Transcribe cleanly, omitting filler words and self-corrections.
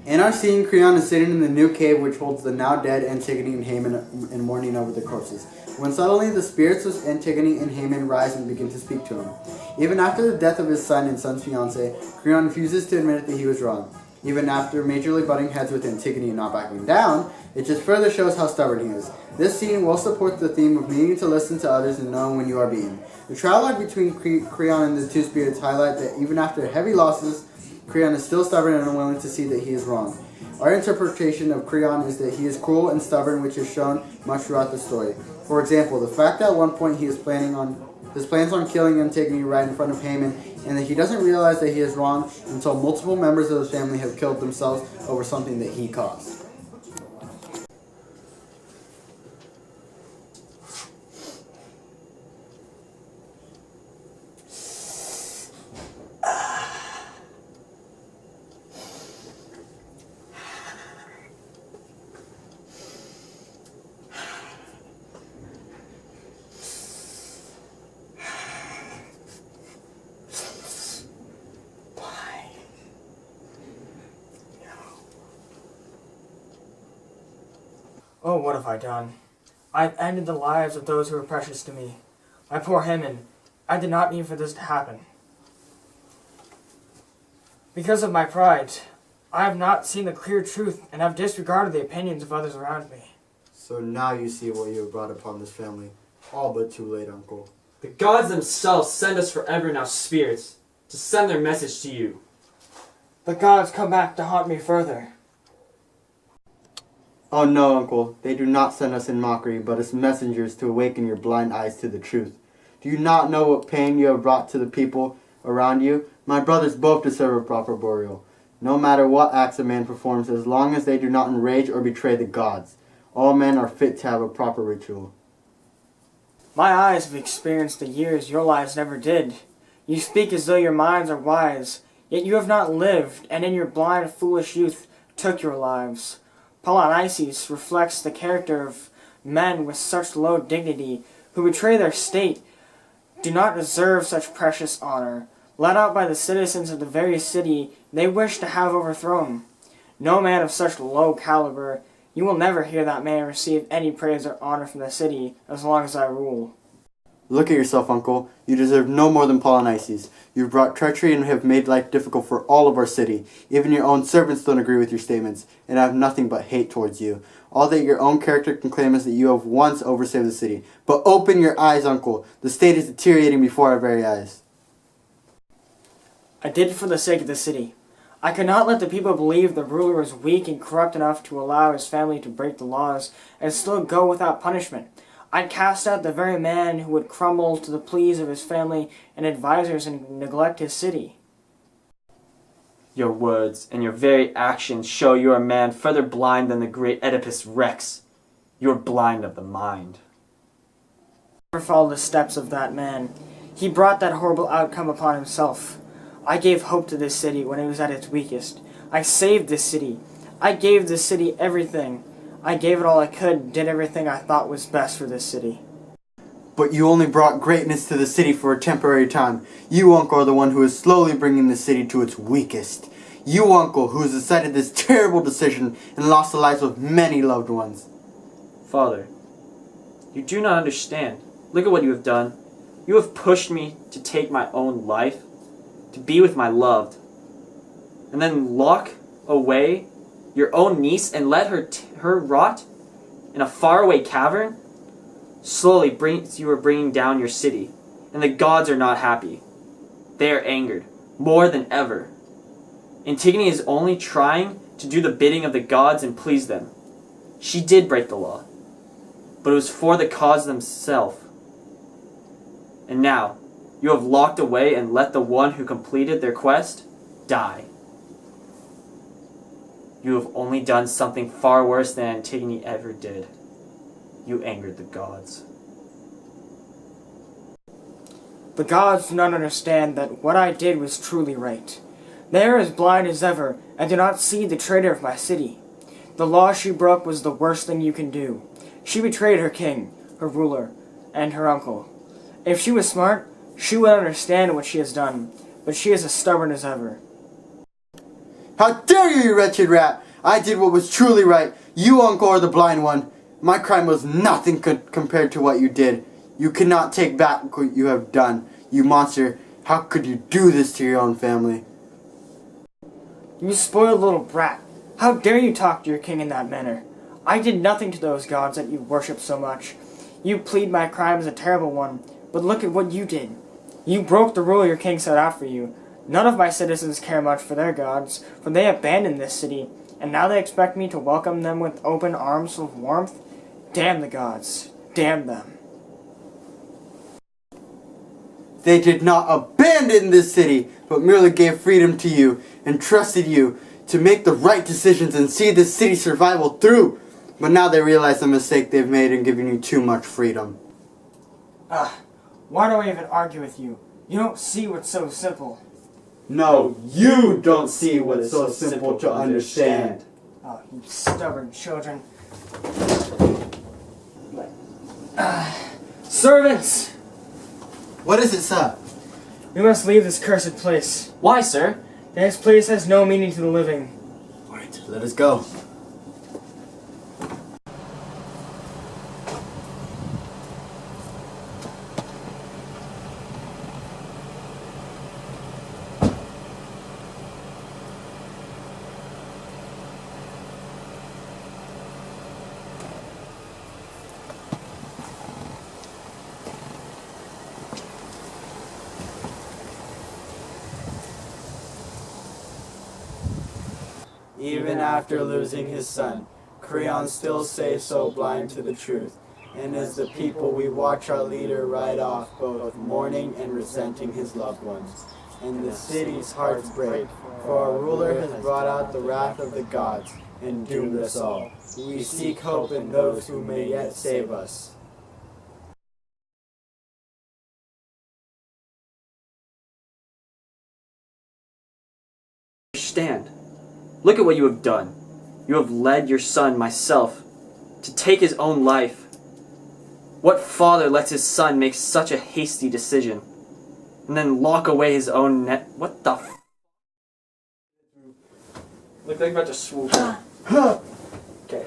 In our scene, Creon is sitting in the new cave which holds the now dead Antigone and Haemon and mourning over the corpses, when suddenly the spirits of Antigone and Haemon rise and begin to speak to him. Even after the death of his son and son's fiancée, Creon refuses to admit that he was wrong. Even after majorly butting heads with Antigone and not backing down, it just further shows how stubborn he is. This scene well supports the theme of needing to listen to others and knowing when you are beaten. The travelogue between Creon and the two spirits highlight that even after heavy losses, Creon is still stubborn and unwilling to see that he is wrong. Our interpretation of Creon is that he is cruel and stubborn, which is shown much throughout the story. For example, the fact that at one point his plans on killing Antigone right in front of Haemon, and that he doesn't realize that he is wrong until multiple members of the family have killed themselves over something that he caused. Oh, what have I done? I've ended the lives of those who were precious to me. My poor Haemon, I did not mean for this to happen. Because of my pride, I have not seen the clear truth and have disregarded the opinions of others around me. So now you see what you have brought upon this family. All but too late, Uncle. The gods themselves send us forever now spirits to send their message to you. The gods come back to haunt me further. Oh no, Uncle, they do not send us in mockery, but as messengers to awaken your blind eyes to the truth. Do you not know what pain you have brought to the people around you? My brothers both deserve a proper burial. No matter what acts a man performs, as long as they do not enrage or betray the gods, all men are fit to have a proper ritual. My eyes have experienced the years your lives never did. You speak as though your minds are wise, yet you have not lived, and in your blind, foolish youth took your lives. Polynices reflects the character of men with such low dignity who betray their state, do not deserve such precious honor, let out by the citizens of the very city they wish to have overthrown. No man of such low caliber, you will never hear that man receive any praise or honor from the city as long as I rule. Look at yourself, Uncle. You deserve no more than Polynices. You've brought treachery and have made life difficult for all of our city. Even your own servants don't agree with your statements, and have nothing but hate towards you. All that your own character can claim is that you have once oversaved the city. But open your eyes, Uncle. The state is deteriorating before our very eyes. I did it for the sake of the city. I could not let the people believe the ruler was weak and corrupt enough to allow his family to break the laws and still go without punishment. I'd cast out the very man who would crumble to the pleas of his family and advisors and neglect his city. Your words and your very actions show you are a man further blind than the great Oedipus Rex. You are blind of the mind. I never followed the steps of that man. He brought that horrible outcome upon himself. I gave hope to this city when it was at its weakest. I saved this city. I gave this city everything. I gave it all I could and did everything I thought was best for this city. But you only brought greatness to the city for a temporary time. You, Uncle, are the one who is slowly bringing the city to its weakest. You, Uncle, who has decided this terrible decision and lost the lives of many loved ones. Father, you do not understand. Look at what you have done. You have pushed me to take my own life, to be with my loved, and then lock away your own niece and let her rot in a faraway cavern. Slowly you are bringing down your city, and the gods are not happy. They are angered, more than ever. Antigone is only trying to do the bidding of the gods and please them. She did break the law, but it was for the cause themselves. And now, you have locked away and let the one who completed their quest die. You have only done something far worse than Antigone ever did. You angered the gods. The gods do not understand that what I did was truly right. They are as blind as ever and do not see the traitor of my city. The law she broke was the worst thing you can do. She betrayed her king, her ruler, and her uncle. If she was smart, she would understand what she has done, but she is as stubborn as ever. How dare you, you wretched rat! I did what was truly right. You, uncle, are the blind one. My crime was nothing compared to what you did. You cannot take back what you have done. You monster, how could you do this to your own family? You spoiled little brat. How dare you talk to your king in that manner? I did nothing to those gods that you worship so much. You plead my crime as a terrible one, but look at what you did. You broke the rule your king set out for you. None of my citizens care much for their gods, for they abandoned this city, and now they expect me to welcome them with open arms full of warmth? Damn the gods. Damn them. They did not abandon this city, but merely gave freedom to you and trusted you to make the right decisions and see this city's survival through. But now they realize the mistake they've made in giving you too much freedom. Why do I even argue with you? You don't see what's so simple. No, you don't see what's so simple to understand. Oh, you stubborn children. Servants! What is it, sir? We must leave this cursed place. Why, sir? This place has no meaning to the living. Alright, let us go. Even after losing his son, Creons still stays so blind to the truth, and as the people we watch our leader ride off, both mourning and resenting his loved ones. And the city's hearts break, for our ruler has brought out the wrath of the gods and doomed us all. We seek hope in those who may yet save us. Understand. Look at what you have done. You have led your son, myself, to take his own life. What father lets his son make such a hasty decision and then lock away his own net? What the f? Look like you're about to swoop. Okay.